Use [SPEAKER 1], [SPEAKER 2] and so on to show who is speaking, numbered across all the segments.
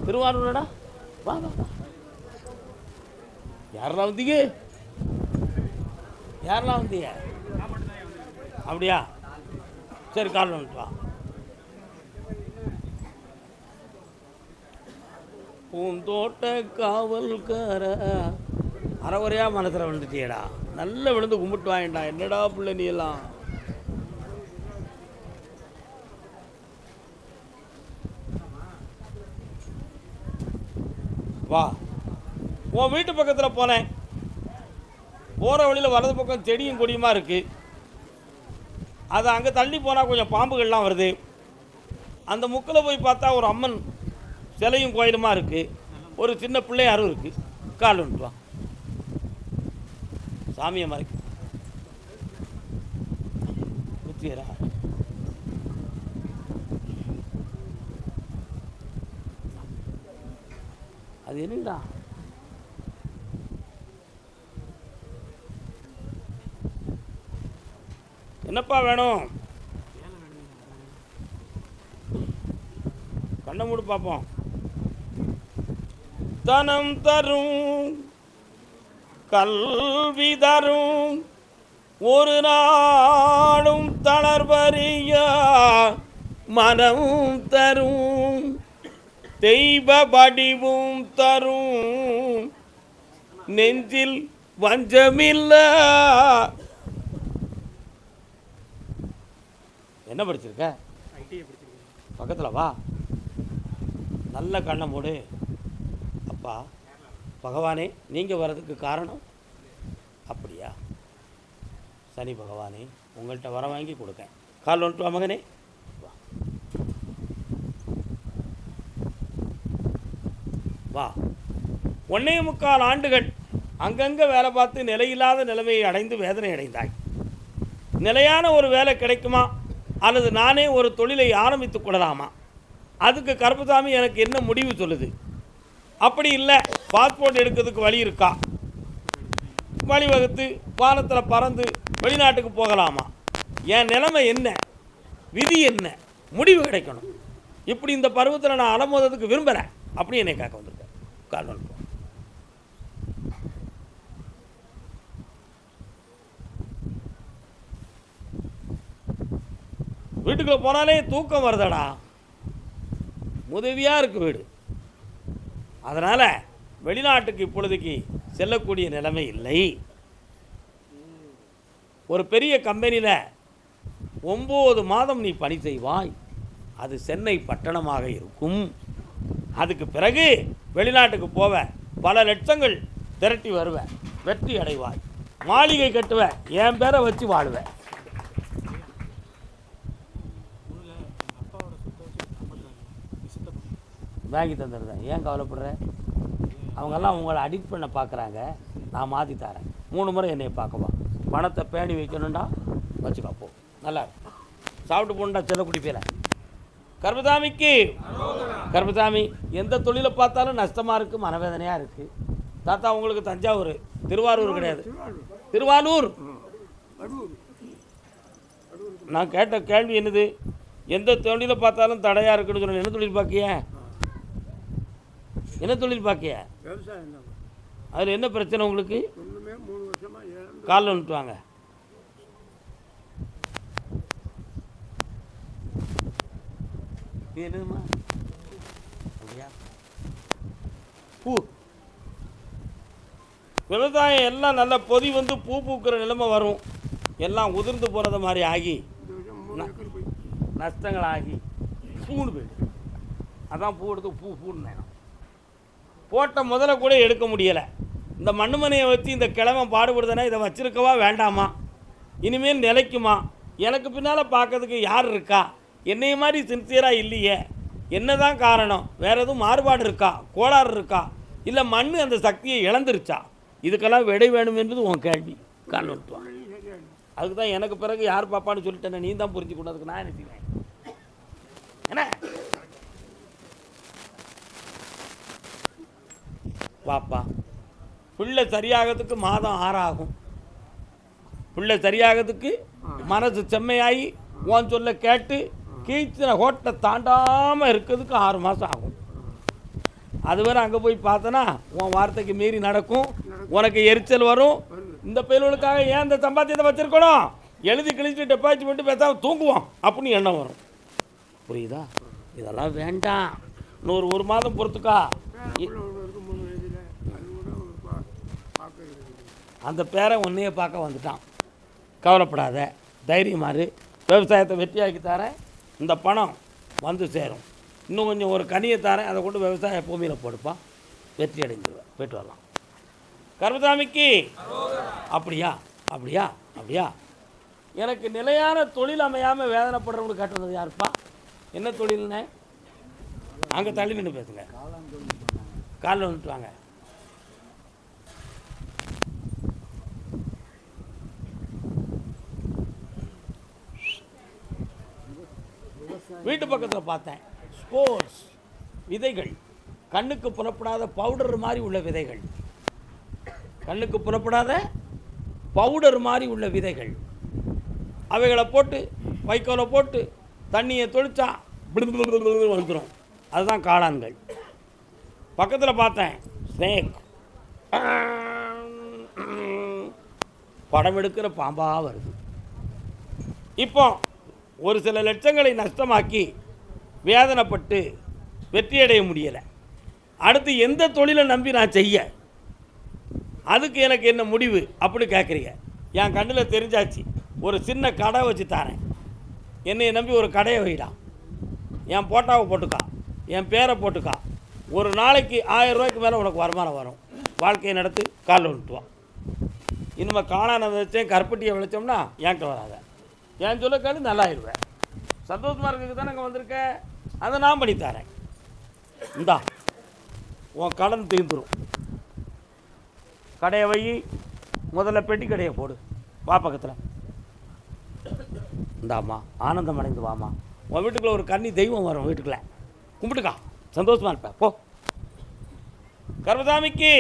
[SPEAKER 1] திருவாரூரடா, வா வா வா. யாரெல்லாம் வந்தீங்க? யாரெல்லாம் வந்தீங்க? அப்படியா? சரி, கால் வந்துட்டு வா. பூந்தோட்ட காவல்கார அறவரையாக மனசில் வந்துட்டியடா. நல்லா விழுந்து கும்பிட்டு வாங்கிட்டா. என்னடா பிள்ளை நீ எல்லாம்? வா. உன் வீட்டு பக்கத்தில் போனேன். போகிற வழியில் வலது பக்கம் செடியும் கொடியுமா இருக்குது. அது அங்கே தள்ளி போனால் கொஞ்சம் பாம்புகள்லாம் வருது. அந்த முக்கில் போய் பார்த்தா ஒரு அம்மன் சிலையும் கோயிலுமா இருக்குது. ஒரு சின்ன பிள்ளையாரும் இருக்குது. கால் வந்துட்டு வா. சாமியை மறைக்க குத்தியரா? அது என்னடா? என்னப்பா வேணும்? கண்ணை மூடு பார்ப்போம். தனம் தரும் கல்வி தரும் ஒரு நாளும் தளர்வறிய மனமும் தரும் தெய்வ வடிவும் தரும் நெஞ்சில் வஞ்சமில்ல. என்ன படிச்சிருக்க? பக்கத்தில் வா. நல்ல கண்ணை மூடு. அப்பா பகவானே, நீங்கள் வர்றதுக்கு காரணம் அப்படியா? சனி பகவானே, உங்கள்கிட்ட வர வாங்கி கொடுக்கேன். கால் வந்துட்டு வா மகனே. வா வா. 1.25 ஆண்டுகள் அங்கங்கே வேலை பார்த்து நிலையில்லாத நிலைமையை அடைந்து வேதனை அடைந்தாய். நிலையான ஒரு வேலை கிடைக்குமா அல்லது நானே ஒரு தொழிலை ஆரம்பித்து கொள்ளலாமா? அதுக்கு கருப்பசாமி எனக்கு என்ன முடிவு சொல்லுது? அப்படி இல்லை, பாஸ்போர்ட் எடுக்கிறதுக்கு வழி இருக்கா? வழிவகுத்து வானத்தில் பறந்து வெளிநாட்டுக்கு போகலாமா? என் நிலைமை என்ன? விதி என்ன? முடிவு கிடைக்கணும். இப்படி இந்த பருவத்தில் நான் அலமோதத்துக்கு விரும்புகிறேன். அப்படி என்னை கேட்க வந்திருக்கேன். கால் வந்து வீட்டுக்குள்ளே போனாலே தூக்கம் வருதடா. உதவியாக இருக்குது வீடு. அதனால் வெளிநாட்டுக்கு இப்பொழுதுக்கு செல்லக்கூடிய நிலைமை இல்லை. ஒரு பெரிய கம்பெனியில் 9 மாதம் நீ பணி செய்வாய். அது சென்னை பட்டணமாக இருக்கும். அதுக்கு பிறகு வெளிநாட்டுக்கு போவ, பல லட்சங்கள் திரட்டி வருவ, வெற்றி அடைவாய், மாளிகை கட்டுவ, என் பேரை வச்சு வாழுவ. வாங்கி தந்துடுறேன். ஏன் கவலைப்படுற? அவங்கெல்லாம் உங்களை அடிக்ட் பண்ண பார்க்குறாங்க. நான் மாற்றி தரேன். 3 முறை என்னை பார்க்கவா. பணத்தை பேணி வைக்கணுண்டா வச்சுக்கோ. போ, நல்லா சாப்பிட்டு போகணுண்டா. செல்ல குடிப்பேல. கருப்பசாமிக்கு கருப்பசாமி, எந்த தொழிலை பார்த்தாலும் நஷ்டமாக இருக்குது, மனவேதனையாக இருக்குது. தாத்தா உங்களுக்கு தஞ்சாவூர், திருவாரூர் கிடையாது, திருவாரூர். நான் கேட்ட கேள்வி என்னது? எந்த தொழிலை பார்த்தாலும் தடையாக இருக்குன்னு சொன்ன. என்ன தொழில் பார்க்கிய? என்ன தொழில் பார்க்கிய? அதில் என்ன பிரச்சனை உங்களுக்கு? காலில் வந்துட்டு வாங்க. என்னதுமா? அப்படியா? பூ விவசாயம் எல்லாம் நல்ல பொதி வந்து பூ பூக்கிற நிலைமை வரும். எல்லாம் உதிர்ந்து போகிறத மாதிரி ஆகி நஷ்டங்கள் ஆகி பூன்னு போயிடு. அதான் பூ எடுத்து பூன்னு நேரம் போட்ட முதல்ல கூட எடுக்க முடியலை. இந்த மண்ணுமனையை வச்சு இந்த கிழமை பாடுபடுதுன்னா இதை வச்சிருக்கவா வேண்டாமா? இனிமேல் நிலைக்குமா? எனக்கு பின்னால் பார்க்கறதுக்கு யார் இருக்கா? என்னைய மாதிரி சின்சியராக இல்லையே. என்ன தான் காரணம்? வேறு எதுவும் மாறுபாடு இருக்கா? கோளாறு இருக்கா? இல்லை மண் அந்த சக்தியை இழந்துருச்சா? இதுக்கெல்லாம் விடை வேணும் என்பது உன் கேள்வி. கால் வந்துட்டுவான். அதுக்கு தான் எனக்கு பிறகு யார் பாப்பான்னு சொல்லிட்டேன். நீ தான் புரிஞ்சுக்கணும். அதுக்கு நான் என்ன செய்வேன்? என்ன பாப்பா, பிள்ளை சரியாகிறதுக்கு மாதம் 6 ஆகும். பிள்ளை சரியாகிறதுக்கு மனசு செம்மையாகி உன் சொல்ல கேட்டு கீழ்த்தின கோட்டை தாண்டாமல் இருக்கிறதுக்கு 6 மாதம் ஆகும். அது வேற அங்கே போய் பார்த்தனா உன் வார்த்தைக்கு மீறி நடக்கும், உனக்கு எரிச்சல் வரும். இந்த பயிர்களுக்காக ஏன் இந்த சம்பாத்தியத்தை வச்சுருக்கணும், எழுதி கிழிச்சு டெபாசிட் பண்ணிட்டு பேசாமல் தூங்குவோம் அப்படின்னு எண்ணம் வரும். புரியுதா? இதெல்லாம் வேண்டாம். இன்னொரு 1 மாதம் பொறுத்துக்கா. அந்த பேரை உன்னையே பார்க்க வந்துட்டான். கவலைப்படாத, தைரியமாறு, விவசாயத்தை வெற்றியாக்கி தரேன், இந்த பணம் வந்து சேரும். இன்னும் கொஞ்சம் ஒரு கனியை தரேன், அதை கொண்டு விவசாய பூமியில் போடுப்பா, வெற்றி அடைஞ்சிருவேன். போய்ட்டு வரலாம். கருப்பசாமிக்கு அப்படியா அப்படியா அப்படியா? எனக்கு நிலையான தொழில் அமையாமல் வேதனைப்படுறவங்களுக்கு காட்டுறது யாருப்பா? என்ன தொழில்னே? அங்கே தள்ளி நின்று பேசுங்க. காலில் வந்துட்டு வாங்க. வீட்டு பக்கத்தில் பார்த்தேன், ஸ்போர்ட்ஸ் விதைகள், கண்ணுக்கு புலப்படாத பவுடர் மாதிரி உள்ள விதைகள், கண்ணுக்கு புலப்படாத பவுடர் மாதிரி உள்ள விதைகள், அவைகளை போட்டு வைக்கோலை போட்டு தண்ணியை தொளிச்சா வந்துடும். அதுதான் காளான்கள். பக்கத்தில் பார்த்தேன் ஸ்னேக், படம் எடுக்கிற பாம்பாக வருது. இப்போ ஒரு சில லட்சங்களை நஷ்டமாக்கி வேதனைப்பட்டு வெற்றியடைய முடியலை. அடுத்து எந்த தொழிலை நம்பி நான் செய்ய, அதுக்கு எனக்கு என்ன முடிவு அப்படி கேட்குறீங்க. என் கண்ணில் தெரிஞ்சாச்சு. ஒரு சின்ன கடை வச்சு தரேன், என்னை நம்பி ஒரு கடையை வைடா, என் போட்டாவை போட்டுக்கா, என் பேரை போட்டுக்கா, ஒரு நாளைக்கு 1000 ரூபாய்க்கு மேலே உனக்கு வருமானம் வரும், வாழ்க்கையை நடத்து, காலில் விட்டுவான். இனிமேல் காணான விதைச்சேன் கருப்பட்டியை விளைச்சோம்னா என்கிட்ட வராத, என் சொல்ல கேள்வி நல்லாயிருவேன். சந்தோஷமாக இருக்கிறதுக்கு தானே அங்கே வந்திருக்கேன், அதை நான் பண்ணித்தரேன். இந்தா உன் கடன் தீர்ந்துடும். கடையை வை, முதல்ல பெட்டி கடையை போடு, வா பக்கத்தில். இந்தாம்மா ஆனந்தம் அடைந்து வாமா, உன் வீட்டுக்குள்ளே ஒரு கன்னி தெய்வம் வரும், வீட்டுக்குள்ளே கும்பிட்டுக்கா, சந்தோஷமாக இருப்பேன் போ. கருப்பசாமிக்கு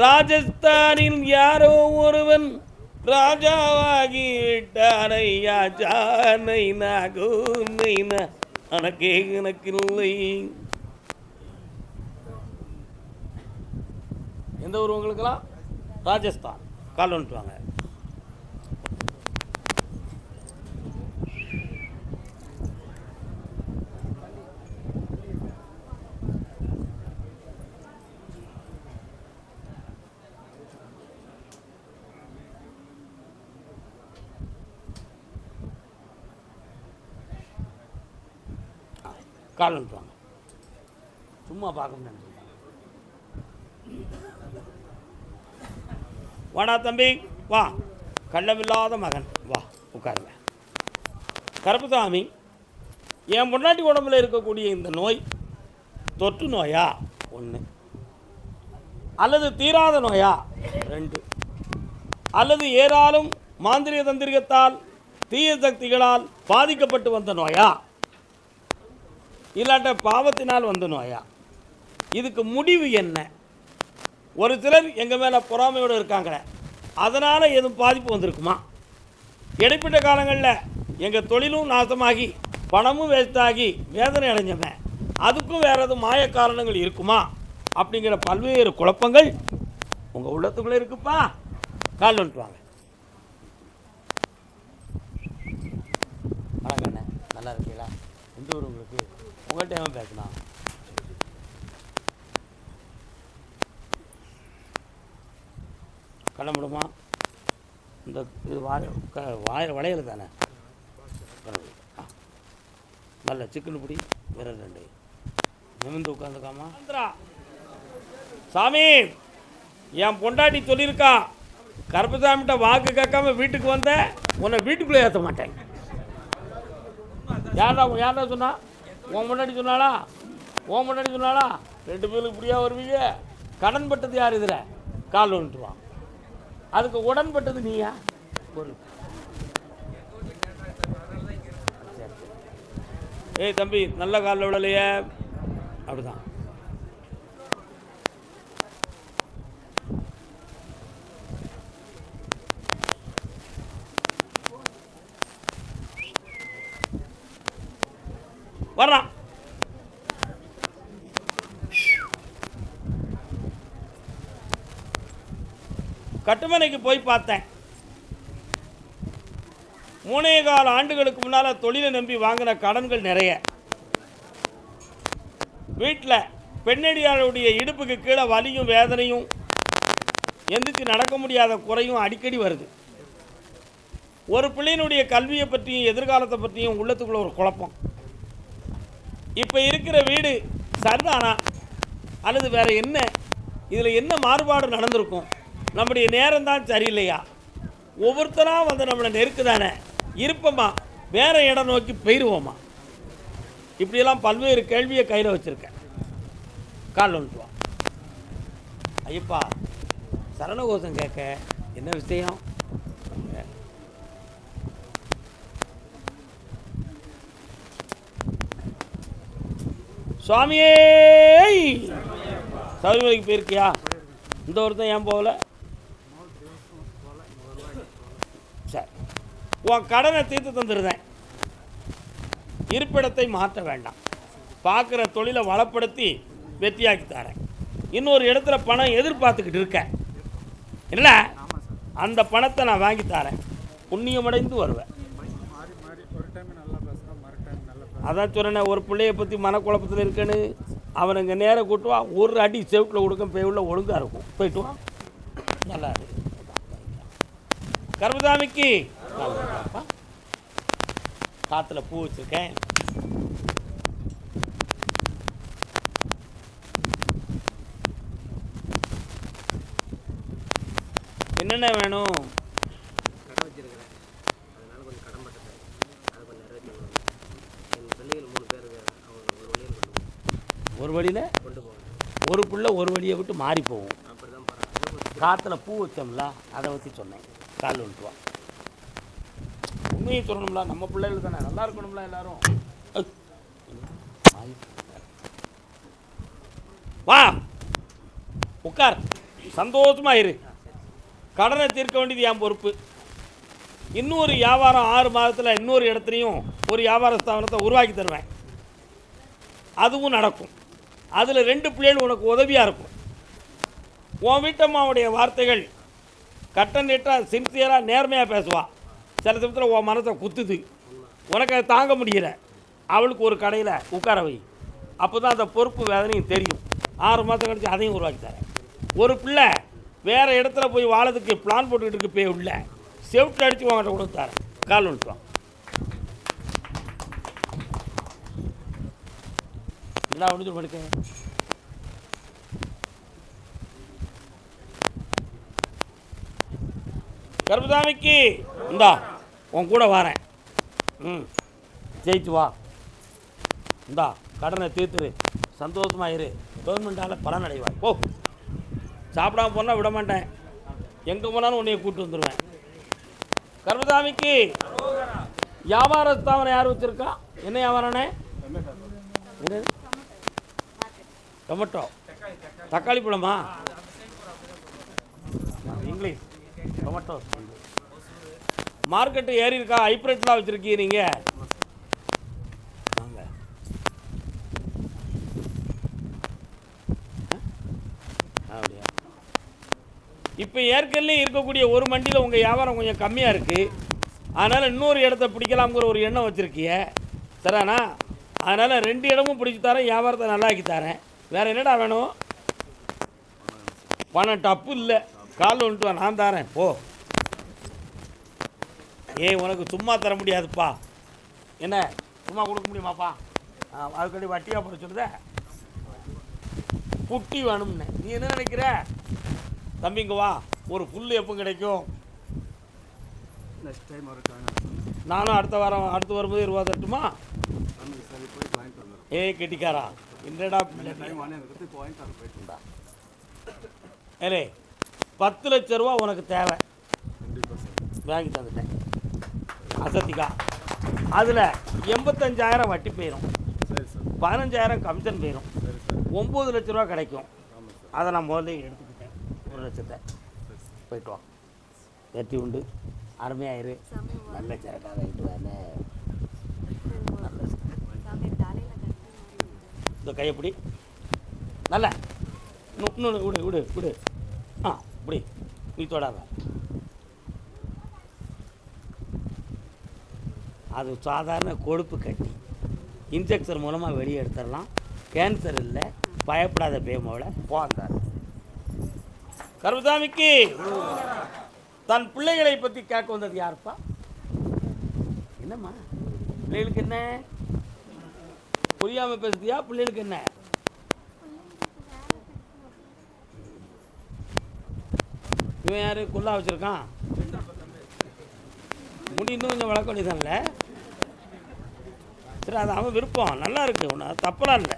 [SPEAKER 1] ராஜஸ்தானில் யாரோ ஒருவன் ராஜாவாகி விட்டானையா, ஜானை நாகூனை அனக்கே எனக்கில்லை. எந்த ஊர் உங்களுக்கெல்லாம்? ராஜஸ்தான். கால் வந்துட்டு வாங்க. கால் வந்துட்டு வாங்க. சும்மா பார்க்க வாடா தம்பி வா, கள்ளமில்லாத மகன் வா, உட்காருங்க. கருப்பசாமி, என் பொண்டாட்டி உடம்புல இருக்கக்கூடிய இந்த நோய் தொற்று நோயா 1, அல்லது தீராத நோயா 2, அல்லது ஏராளம் மாந்திரிக தந்திரிகத்தால் தீய சக்திகளால் பாதிக்கப்பட்டு வந்த நோயா, இல்லாட்ட பாவத்தினால் வந்த நோயா? இதுக்கு முடிவு என்ன? ஒரு சிலர் எங்கள் மேலே பொறாமையோடு இருக்காங்களே, அதனால் எதுவும் பாதிப்பு வந்திருக்குமா? இடைப்பட்ட காலங்களில் எங்கள் தொழிலும் நாசமாகி பணமும் வேஸ்டாகி வேதனை அடைஞ்சவன், அதுக்கும் வேறு எதுவும் மாய காரணங்கள் இருக்குமா அப்படிங்கிற பல்வேறு குழப்பங்கள் உங்கள் உள்ளத்துக்குள்ளே இருக்குப்பா. கால் வந்துட்டு வாங்க. வணக்கண்ணே, நல்லா இருக்கீங்களா? எந்த ஊர் உங்களுக்கு? உங்கள்கிட்ட ஏன் பேசலாம்? கண்ண முடியுமா? இந்த இது வளையல் தானே, நல்ல சிக்கன் பிடி, விரல் 2 நிமிந்து உட்காந்துக்காமா. சாமி, என் பொண்டாட்டி சொல்லியிருக்கா, கருப்பசாமிகிட்ட வாக்கு கேட்காம வீட்டுக்கு வந்த உன்னை வீட்டுக்குள்ளே ஏற்ற மாட்டேன். யாரா சொன்னா? உன் முன்னாடி சொன்னாளா? 2 பேருக்கு இப்படியா வருவீங்க? கடன் பட்டது யார்? இதில் கால் வந்துட்டுவான். அதுக்கு உடன்பட்டது நீயா? ஒரு ஏய் தம்பி, நல்ல காலில் விடலையே, அப்படிதான். வர்றான். கட்டுமனைக்கு போய் பார்த்தேன். 3.25 ஆண்டுகளுக்கு முன்னால் தொழிலை நம்பி வாங்கின கடன்கள் நிறைய. வீட்டில் பெண்ணடியாளுடைய இடுப்புக்கு கீழே வலியும் வேதனையும், எந்திரிச்சு நடக்க முடியாத குறையும் அடிக்கடி வருது. ஒரு பிள்ளையினுடைய கல்வியை பற்றியும் எதிர்காலத்தை பற்றியும் உள்ளத்துக்குள்ள ஒரு குழப்பம். இப்போ இருக்கிற வீடு சரிதானா அல்லது வேறு என்ன, இதில் என்ன மாறுபாடு நடந்திருக்கும், நம்முடைய நேரம்தான் சரியில்லையா, ஒவ்வொருத்தராக வந்து நம்மளை நெருக்குதானே, இருப்போமா, வேறு இடம் நோக்கி போயிடுவோமா, இப்படியெல்லாம் பல்வேறு கேள்வியை கையில் வச்சுருக்கேன். கால் வந்துட்டு வா ஐயப்பா, சரணகோஷம் கேட்க என்ன விஷயம்? சுவாமியே, சபரிமலைக்கு போயிருக்கியா? இந்த ஒருத்தன் ஏன் போகல? சரி, உன் கடனை தீர்த்து தந்துடுறேன். இருப்பிடத்தை மாற்ற வேண்டாம். பார்க்குற தொழிலை வளப்படுத்தி வெற்றியாக்கி தரேன். இன்னொரு இடத்துல பணம் எதிர்பார்த்துக்கிட்டு இருக்கேன் இல்லை, அந்த பணத்தை நான் வாங்கி தரேன். புண்ணியமடைந்து வருவேன். அதான் சொன்னேன், ஒரு பிள்ளையை பற்றி மனக்குழப்பத்தில் இருக்குன்னு. அவனுங்க நேரம் கூட்டுவா, ஒரு அடி செவுட்டில் கொடுக்கும், பேவுள்ள ஒழுங்காக இருக்கும். போயிட்டு வா, நல்லா இருக்கு. கர்மசாமிக்கு காற்றுல பூ வச்சுருக்கேன். என்னென்ன வேணும்? ஒரு வழியில் ஒரு பிள்ளை ஒரு வழியை விட்டு மாறி போகும். காற்றுல பூ வச்சோம்ல, அதை வச்சு சொன்னேன். கால் வந்துட்டுவா. உண்மையை சொல்லணும்ல, நம்ம பிள்ளைகள் தானே, நல்லா இருக்கணும்ல எல்லாரும். வா உட்கார், சந்தோஷமா இரு. கடனை தீர்க்க வேண்டியது என் பொறுப்பு. இன்னொரு வியாபாரம் 6 மாதத்தில் இன்னொரு இடத்துலையும் ஒரு வியாபார ஸ்தாபனத்தை உருவாக்கி தருவேன். அதுவும் நடக்கும். அதில் 2 பிள்ளைகள் உனக்கு உதவியாக இருக்கும். உன் வீட்டம்மாவுடைய வார்த்தைகள் கட்டணிட்டாக சின்சியராக நேர்மையாக பேசுவா. சில சமயத்தில் உன் மனசை குத்துது, உனக்கு அதை தாங்க முடியல. அவளுக்கு ஒரு கடையில் உட்கார வை. அப்போ தான் அந்த பொறுப்பு வேதனையும் தெரியும். 6 மாதம் கழிச்சு அதையும் உருவாக்கி தரேன். ஒரு பிள்ளை வேறு இடத்துல போய் வாழறதுக்கு பிளான் போட்டுக்கிட்டு இருக்கு, போய் உள்ள செவுட்டு அடித்து உங்கள்கிட்ட கொடுத்து தரேன். கால் வந்துட்டுவான். எல்லாம் ஒன்று படுக்க. கர்மசாமிக்கு இந்தா உன் கூட வரேன். ஜெயிச்சு வா. இந்தா கடனை தீர்த்துரு, சந்தோஷமாக இரு, கவர்மெண்டால் பலன் அடைவாய். போ. சாப்பிடாம போனால் விட மாட்டேன், எங்கே போனாலும் உன்னைய கூப்பிட்டு வந்துடுவேன். கர்மசாமிக்கு வியாபார ஸ்தாபனம் யார் வச்சுருக்கா? என்ன வியாபாரண்ணே? டொமேட்டோ, தக்காளி பழமா? English tomato. மார்க்கெட்டு ஏறி இருக்கா? ஹைப்ரிட்லாம் வச்சுருக்கீங்க நீங்கள்? வாங்க. அப்படியா? இப்போ ஏற்கனவே இருக்கக்கூடிய ஒரு மண்டியில் உங்கள் வியாபாரம் கொஞ்சம் கம்மியாக இருக்குது. அதனால் இன்னொரு இடத்த பிடிக்கலாம்ங்கிற ஒரு எண்ணம் வச்சுருக்கிய, சரிண்ணா? அதனால் 2 இடமும் பிடிச்சி தரேன், வியாபாரத்தை நல்லாக்கி தரேன். வேறு என்னடா வேணும்? பணம் டப்பு இல்லை, கால் வந்துட்டு நான் தரேன். போ. உனக்கு சும்மா தர முடியாதுப்பா. என்ன சும்மா கொடுக்க முடியுமாப்பா? அதுக்கடி வட்டியாக போட சொல்லுத. புட்டி வேணும்னு நீ என்ன நினைக்கிற? தம்பிங்க வா, ஒரு புல் எப்போ கிடைக்கும்? நானும் அடுத்து வரும்போது 20 தட்டுமா? கெட்டிக்காரா என்னடா ஏலே, 10 லட்ச ரூபா உனக்கு தேவை, வாங்கி தந்துட்டேன். அசத்திக்கா அதில் 85,000 வட்டி போயிடும், 15,000 கமிஷன் போயிடும், 9 லட்ச ரூபா கிடைக்கும். அதை நான் முதல்ல எடுத்துக்கிட்டேன். 1 லட்சத்தை போயிட்டு வா. வெற்றி உண்டு, அருமையாயிரு, நல்ல சரக்காக ஆகிட்டு வானே. இந்த கையப்படி நல்ல இன்னொன்று விடு விடு விடு. இப்படி நீ தொடாத. அது சாதாரண கொழுப்பு கட்டி, இன்ஜெக்ஷன் மூலமாக வெளியே எடுத்துடலாம். கேன்சர் இல்லை, பயப்படாத பேமோட போந்தார். கருப்பசாமிக்கு தன் பிள்ளைகளை பற்றி கேட்க வந்தது யாருப்பா? என்னம்மா பிள்ளைகளுக்கு என்ன புரியாமல் பேசுதியா? பிள்ளைகளுக்கு என்ன? இவன் யாரு குல்லா வச்சுருக்கான்? முடி இன்னும் கொஞ்சம் வளர்க்க வேண்டியதான்ல. சரி, அது அவன் விருப்பம், நல்லா இருக்கு, ஒன்று தப்பெல்லாம் இல்லை.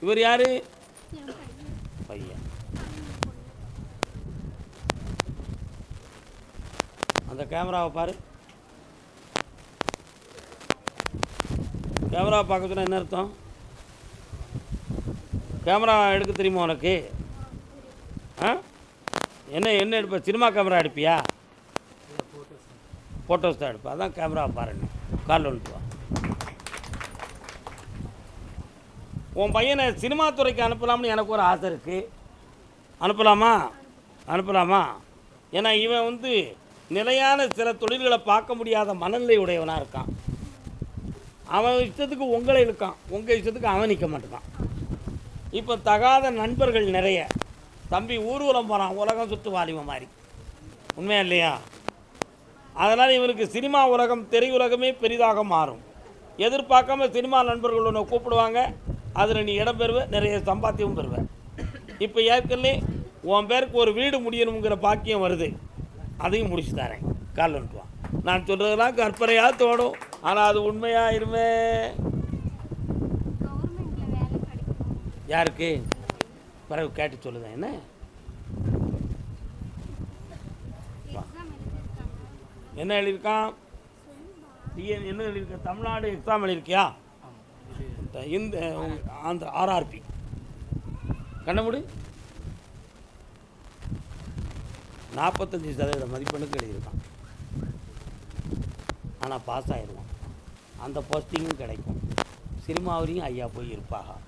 [SPEAKER 1] இவர் யாரு? பையன். அந்த கேமராவை பாரு. கேமராவை பார்க்க சொன்னா என்ன அர்த்தம்? கேமரா எடுக்க தெரியுமா உனக்கு? ஆ, என்ன என்ன எடுப்ப? Cinema camera எடுப்பியா? ஃபோட்டோஸ் தான் எடுப்பேன். அதான் கேமராவை பாருங்க. காலில் வந்துட்டு வா. உன் பையனை சினிமா துறைக்கு அனுப்பலாம்னு எனக்கு ஒரு ஆசை இருக்குது. அனுப்பலாமா? அனுப்பலாமா? ஏன்னா இவன் நிலையான சில தொழில்களை பார்க்க முடியாத மனநிலை உடையவனாக இருக்கான். அவன் இஷ்டத்துக்கு உங்களை இருக்கான், உங்கள் இஷ்டத்துக்கு அவன் நிற்க மாட்டேங்கான். இப்போ தகாத நண்பர்கள் நிறைய. தம்பி ஊர்வலம் போகிறான், உலகம் சுற்று வாலிபம் மாதிரி. உண்மையா இல்லையா? அதனால் இவனுக்கு சினிமா உலகம், திரையுலகமே பெரிதாக மாறும். எதிர்பார்க்காம சினிமா நண்பர்கள் ஒன்று கூப்பிடுவாங்க, அதில் நீ இடம் பெறுவ, நிறைய சம்பாத்தியமும் பெறுவேன். இப்போ ஏற்கனவே உன் பேருக்கு ஒரு வீடு முடியணுங்கிற பாக்கியம் வருது, அதையும் முடிச்சு தரேன். கால் வந்துட்டுவான். நான் சொல்கிறதெல்லாம் கற்பனையாக தோணும், ஆனால் அது உண்மையாயிருமே. யாருக்கு? பிறகு கேட்டு சொல்லுதேன். என்ன என்ன எழுதியிருக்கான்? என்ன எழுதியிருக்க? தமிழ்நாடு எக்ஸாம் எழுதியிருக்கியா? இந்த அந்த ஆர்ஆர்பி கண்ணமுடி 45% மதிப்பெண்ணுக்கு எழுதியிருக்கான். ஆனால் பாஸ் ஆகிடுவான். அந்த போஸ்டிங்கும் கிடைக்கும். சினிமாவிலையும் ஐயா போய் இருப்பாக.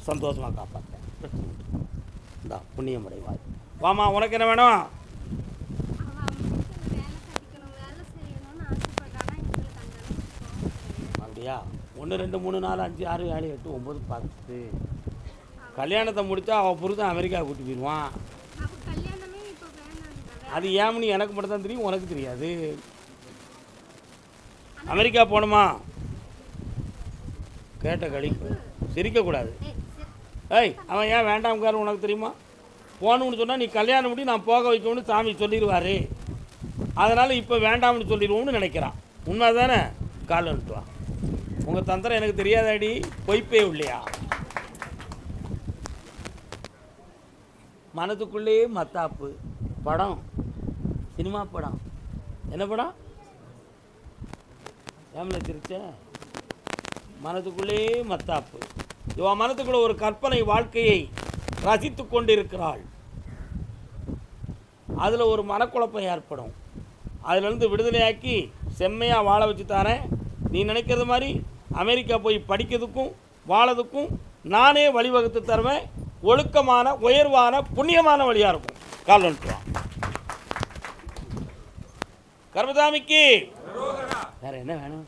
[SPEAKER 1] சந்தோஷமாக காப்பாற்றேன். இந்த புண்ணியம் அடைவாய். வாமா, உனக்கு என்ன வேணும்? அப்படியா? 1 2 3 4 5 6 7 8 9 10. கல்யாணத்தை முடித்தா அவள் புருஷன் அமெரிக்கா கூட்டி போயிடுவான். அது ஏம்னு எனக்கு மட்டும் தான் தெரியும், உனக்கு தெரியாது. அமெரிக்கா போகணுமா? கேட்ட கழிப்பு சிரிக்கக்கூடாது. ஏய், அவன் ஏன் வேண்டாம்காரன் உனக்கு தெரியுமா? போகணும்னு சொன்னால் நீ கல்யாணம் முடி நான் போக வைக்கணும்னு சாமி சொல்லிடுவார். அதனால் இப்போ வேண்டாம்னு சொல்லிடுவோம்னு நினைக்கிறான். உண்மை தானே? கால் வந்துட்டுவா. உங்கள் தந்திரம் எனக்கு தெரியாதாடி, பொய்ப்பே இல்லையா? மனதுக்குள்ளேயே மத்தாப்பு படம், சினிமா படம். என்ன படம்? ஏமலை சிரிச்ச? மனதுக்குள்ளேயே மத்தாப்பு. இவன் மனதுக்குள்ள ஒரு கற்பனை வாழ்க்கையை ரசித்து கொண்டிருக்கிறாள். அதில் ஒரு மனக்குழப்பம் ஏற்படும். அதிலிருந்து விடுதலையாக்கி செம்மையாக வாழ வச்சு தரேன். நீ நினைக்கிறது மாதிரி அமெரிக்கா போய் படிக்கிறதுக்கும் வாழறதுக்கும் நானே வழிவகுத்து தருவேன். ஒழுக்கமான, உயர்வான, புண்ணியமான வழியாக இருக்கும். கால் வந்துட்டுவான். கர்மசாமிக்கு வேற என்ன வேணும்?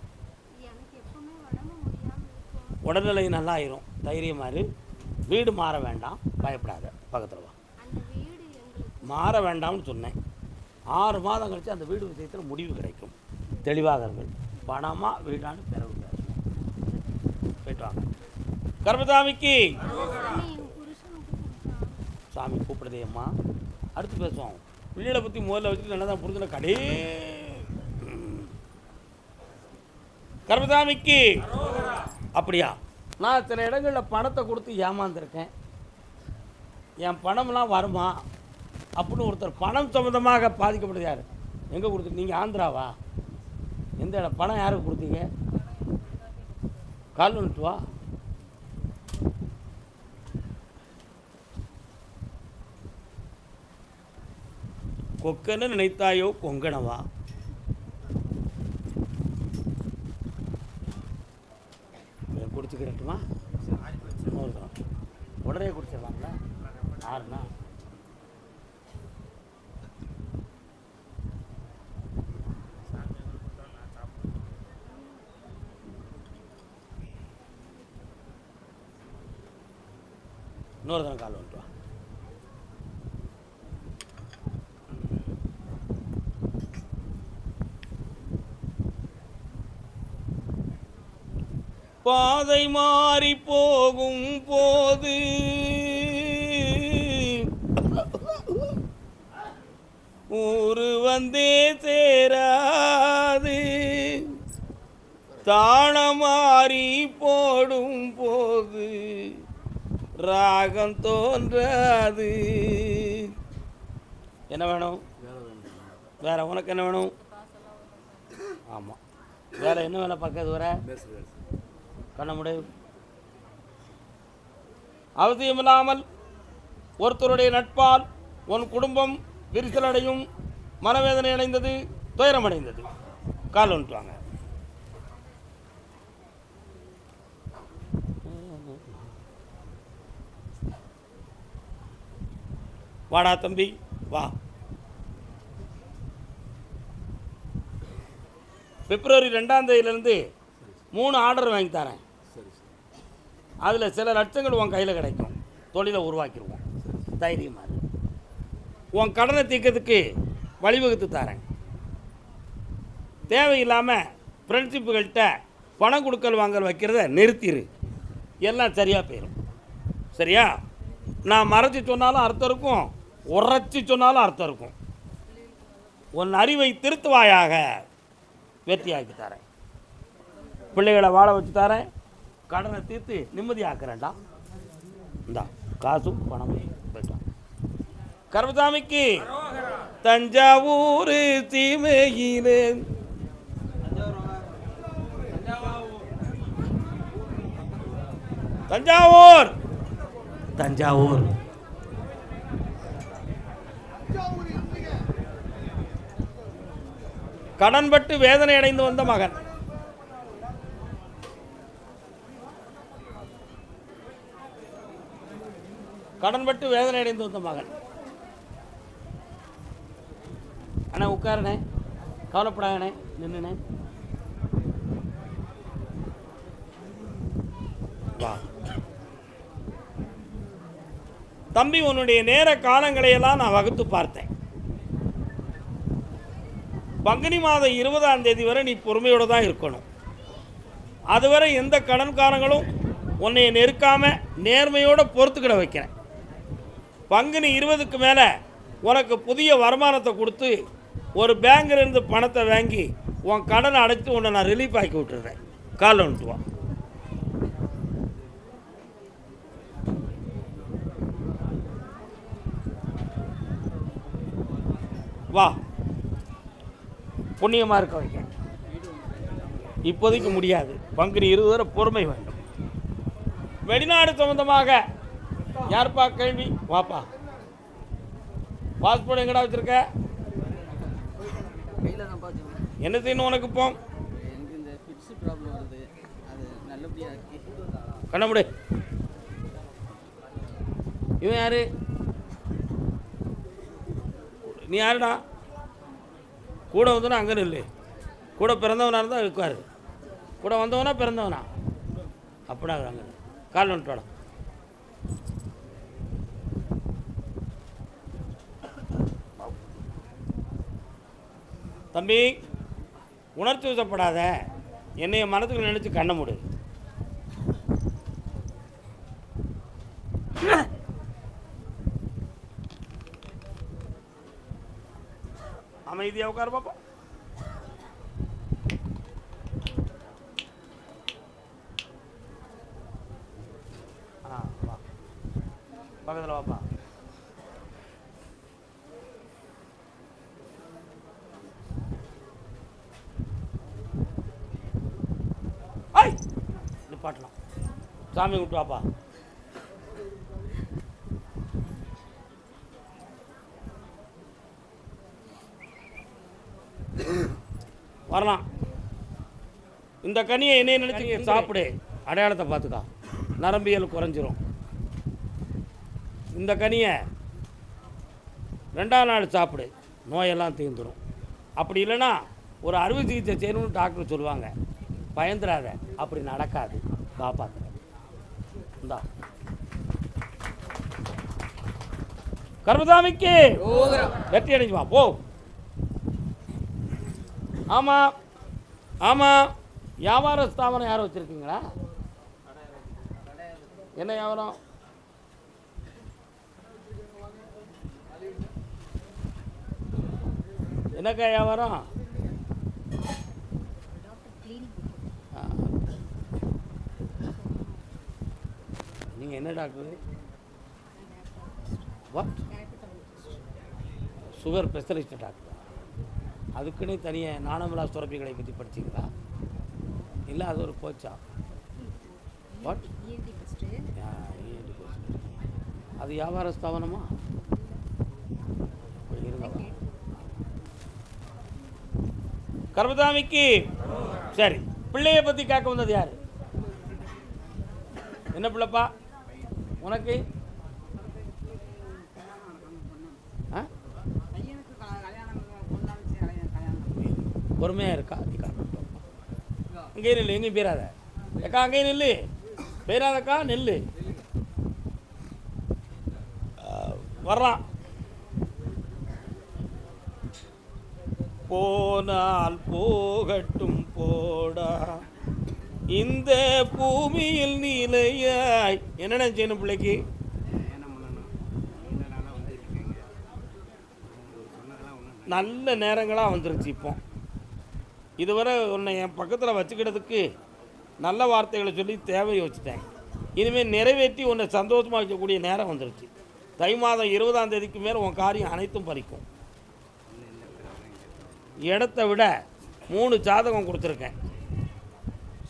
[SPEAKER 1] உடல்நிலை நல்லா ஆயிரும். தைரியமாரு. வீடு மாற வேண்டாம், பயப்படாத. பக்கத்தில் வா. மாற வேண்டாம்னு சொன்னேன். 6 மாதம் கழித்து அந்த வீடு விஷயத்தில் முடிவு கிடைக்கும். தெளிவாக இருங்கள். பணமாக வீடான்னு பிறகு போயிட்டு வாங்க. கர்மசாமிக்கு சாமி கூப்பிடுதே அம்மா. அடுத்து பேசுவோம். பிள்ளைகளை பற்றி முதல்ல வச்சுட்டு நல்லா தான் புரிஞ்சுன கடே. கர்மசாமிக்கு அப்படியா? நான் சில இடங்களில் பணத்தை கொடுத்து ஏமாந்துருக்கேன். என் பணம்லாம் வருமா அப்படின்னு ஒருத்தர் பணம் சம்மந்தமாக பாதிக்கப்படுது. யார்? எங்கே கொடுத்து? நீங்கள் ஆந்திராவா? எந்த இடம்? பணம் யாருக்கு கொடுத்தீங்க? கால் வந்துட்டு வா. கொக்கன்னு நினைத்தாயோ கொங்கணவா? குடிச்சுக்கிறட்டுமா? உடனே குடிச்சிடலாம்ல? 6னா இன்னொரு தடவை கால் வந்துட்டு வா. பாதை மாறி போகும் போது ஊரு வந்தே சேராது, தாளமாறி போடும் போது ராகம் தோன்றாது. என்ன வேணும்? வேற உனக்கு என்ன வேணும்? ஆமாம், வேற என்ன வேலை பார்க்காது வர? கண்ண முடியும். அவசியமில்லாமல் ஒருத்தருடைய நட்பால் உன் குடும்பம் விரிசல் அடையும், மனவேதனை அடைந்தது, துயரம் அடைந்தது. கால் வந்துட்டுவாங்க. வாடா தம்பி வா. பிப்ரவரி 2ஆம் தேதியிலேருந்து 3 ஆர்டர் வாங்கி தரேன். அதில் சில லட்சங்கள் உன் கையில் கிடைக்கும். தொழிலை உருவாக்கிடுவோம். தைரியமாக உன் கடனை தீர்க்கிறதுக்கு வழிவகுத்து தரேன். தேவையில்லாமல் ஃப்ரெண்ட்ஷிப்புகள்கிட்ட பணம் கொடுக்கல் வாங்கல் வைக்கிறத நிறுத்திடு. எல்லாம் சரியாக போயிடும். சரியா? நான் மறைச்சி சொன்னாலும் அர்த்தம் இருக்கும், உரைச்சி சொன்னாலும் அர்த்தம் இருக்கும். உன் அறிவை திருத்துவாயாக. வெற்றியாக்கி தரேன். பிள்ளைகளை வாழ வச்சு தரேன். கடனை தீர்த்து நிம்மதியாக்குறேன்டா. இந்தா காசும் பணமும் போயிட்டான். கருப்பசாமிக்கு தஞ்சாவூர் தீமையிலே தஞ்சாவூர் தஞ்சாவூர் கடன்பட்டு வேதனை அடைந்து வந்த மகன். கடன்பட்டு வேதனை அடைந்து வந்த மகன். அண்ணா உட்காருண்ணே, கவலைப்படாங்கண்ணே, நின்றுண்ணே வா. தம்பி, உன்னுடைய நேர காலங்களையெல்லாம் நான் வகுத்து பார்த்தேன். பங்குனி மாதம் 20ஆம் தேதி வரை நீ பொறுமையோடு தான் இருக்கணும். அதுவரை எந்த கடன்காரங்களும் உன்னை நெருக்காமல் நேர்மையோடு பொறுத்துக்கிட வைக்கிறேன். பங்குனி 20க்கு மேலே உனக்கு புதிய வருமானத்தை கொடுத்து ஒரு பேங்கிலிருந்து பணத்தை வாங்கி உன் கடனை அடைச்சி உன்னை நான் ரிலீஃப் ஆக்கி விட்டுறேன். கால் வந்துட்டு வா. வா, புண்ணியமாக இருக்க வைக்க. இப்போதைக்கு முடியாது. பங்குனி 20 வரை பொறுமை வேண்டும். வெளிநாடு சம்பந்தமாக யார்ப்பா கேள்வி? வாப்பா. பாஸ்போர்ட் எங்கடா வச்சிருக்க? என்ன செய்யணும் உனக்கு? இப்போ கண்ணமுடி. இவன் யாரு? நீ யாருடா? கூட வந்தவனா அங்கே இல்லை. கூட பிறந்தவனாக இருந்தால் இருக்காரு. கூட வந்தவனா பிறந்தவனா? அப்படின்னா அங்கே கால் வந்துட்டோட. தம்பி, உணர்ச்சி வசப்படாத. என்னைய மனத்துக்கு நினச்சி கண்ண மூடு. அமைதியாக உட்காரு பாப்பா. வா பக்கத்தில் வாப்பா. நிப்பாட்டலாம். சாமி விட்டு வாப்பா. வரலாம். இந்த கனியை என்னைய நினைச்சு சாப்பிடு. அடையாளத்தை பார்த்துக்கா. நரம்பியல் குறைஞ்சிரும். இந்த கனியை 2ஆம் நாள் சாப்பிடு. நோயெல்லாம் தீர்ந்துடும். அப்படி இல்லைன்னா ஒரு அறுவை சிகிச்சை செய்யணும்னு டாக்டர் சொல்லுவாங்க. பயந்துடாத, அப்படி நடக்காது. காப்பாற்ற. இந்தா கர்மசாமிக்கு வெற்றி அடைஞ்சுவா போ. ஆமாம் ஆமாம். வியாபார ஸ்தாபனம் யாரும் வச்சுருக்கீங்களா? என்ன வியாபாரம்? என்னக்கா வியாபாரம்? நீங்கள் என்ன doctor? What? Sugar specialist doctor. அதுக்குன்னு தனியாக நாணமில்லா சுரப்பிகளை பற்றி படிச்சிங்களா? இல்லை அது ஒரு கோச்சா? வாட்? அது வியாபார ஸ்தாபனமா? கர்மசாமிக்கு சரி. பிள்ளைய பற்றி கேட்க வந்தது யார்? என்ன பிள்ளைப்பா உனக்கு? பொறுமையாக இருக்கா? அங்கே நெல்லு, எங்கேயும் போயிடாத அக்கா. அங்கேயும் நெல்லு, போயிடாதக்கா. நெல்லு வர்றான். போனால் போகட்டும் போடா இந்த பூமியில் நீலையாய். என்னென்ன செய்யணும் பிள்ளைக்கு? நல்ல நேரங்களாக வந்துருச்சு. இப்போ இதுவரை உன்னை என் பக்கத்தில் வச்சுக்கிட்டதுக்கு நல்ல வார்த்தைகளை சொல்லி தேவையை வச்சுட்டேன். இனிமேல் நிறைவேற்றி உன்னை சந்தோஷமாக வைக்கக்கூடிய நேரம் வந்துருச்சு. தை மாதம் 20ஆம் தேதிக்கு மேலே உன் காரியம் அனைத்தும் பறிக்கும். இடத்த விட 3 ஜாதகம் கொடுத்துருக்கேன்.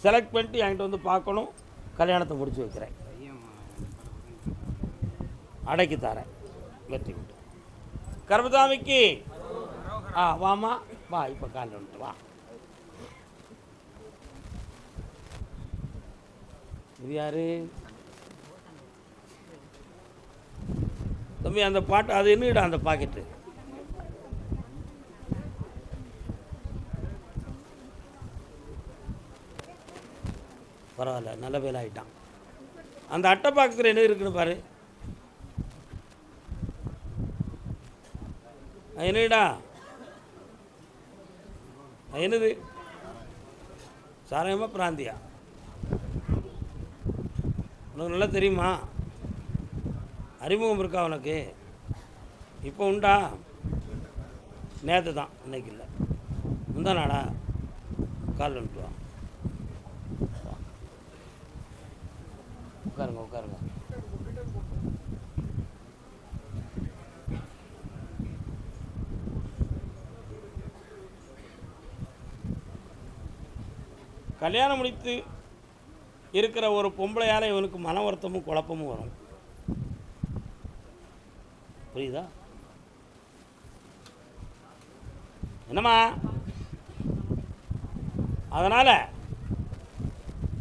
[SPEAKER 1] செலக்ட் பண்ணிட்டு என்கிட்ட வந்து பார்க்கணும். கல்யாணத்தை முடிச்சு வைக்கிறேன், அடைக்கி தரேன். வெற்றி உண்டு. கர்மசாமிக்கு வாமா வா. இப்போ காலையில் வந்துட்டு வா. இது யாரு தம்பி? அந்த பாட்டு அது என்னடா அந்த பாக்கெட்டு? பரவாயில்ல, நல்ல வேலை ஆகிட்டான். அந்த அட்டை பாக்கத்தில் என்ன இருக்குன்னு பாரு. என்னடா என்னது? சாராயமா பிராந்தியா? உனக்கு நல்லா தெரியுமா? அறிமுகம் இருக்கா உனக்கு? இப்போ உண்டா? நேற்று தான், இன்னைக்கு இல்லை. முந்தா நாடா? கால் வந்துட்டு வா. உட்காருங்க உட்காருங்க. கல்யாணம் முடித்து இருக்கிற ஒரு பொம்பளையால் இவனுக்கு மன வருத்தமும் குழப்பமும் வரும். புரியுதா? என்னம்மா? அதனால்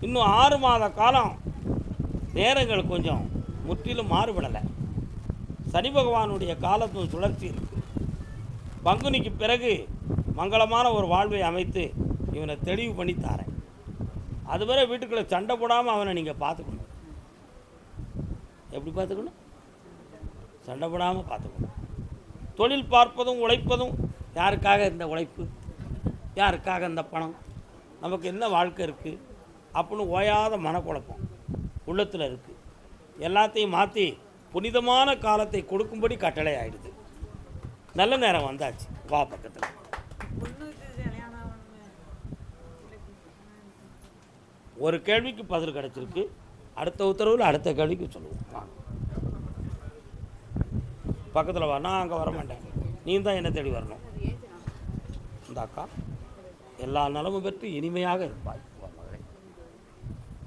[SPEAKER 1] இன்னும் 6 மாத காலம் நேரங்கள் கொஞ்சம் முற்றிலும் மாறுபடலை. சனி பகவானுடைய காலத்தும் சுழற்சி இருக்குது. பங்குனிக்கு பிறகு மங்களமான ஒரு வாழ்வை அமைத்து இவனை தெளிவு பண்ணி தாரேன். அதுவரை வீட்டுக்குள்ளே சண்டை போடாமல் அவனை நீங்கள் பார்த்துக்கணும். எப்படி பார்த்துக்கணும்? சண்டை போடாமல் பார்த்துக்கணும். தொழில் பார்ப்பதும் உழைப்பதும் யாருக்காக இந்த உழைப்பு, யாருக்காக இந்த பணம், நமக்கு என்ன வாழ்க்கை இருக்குது அப்படின்னு ஓயாத மனக்குழப்பம் உள்ளத்தில் இருக்குது. எல்லாத்தையும் மாற்றி புனிதமான காலத்தை கொடுக்கும்படி கட்டளை ஆகிடுது. நல்ல நேரம் வந்தாச்சு, வா பக்கத்தில். ஒரு கேள்விக்கு பதில் கிடச்சிருக்கு. அடுத்த உத்தரவில் அடுத்த கேள்விக்கு சொல்லுவோம். வாங்க பக்கத்தில் வா. நான் அங்கே வரமாட்டேன், நீ தான் என்னை தேடி வரணும். இந்த அக்கா எல்லா நலமும் பெற்று இனிமையாக இருப்பாய் மகளே.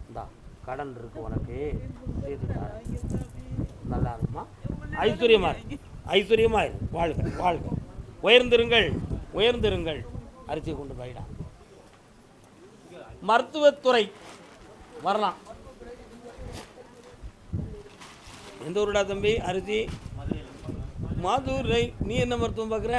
[SPEAKER 1] இந்தா கடன் இருக்கு உனக்கு, நல்லா இருக்குமா? ஐஸ்வர்யமாக ஐஸ்வர்யமாக இரு. வாழ்க வாழ்க. உயர்ந்திருங்கள் உயர்ந்திருங்கள். அரிசி கொண்டு போயிடா. மருத்துவத்துறை வரலாம். எந்த ஊருடா தம்பி? அரிசி மதுரை. நீ என்ன மருத்துவம் பார்க்குற?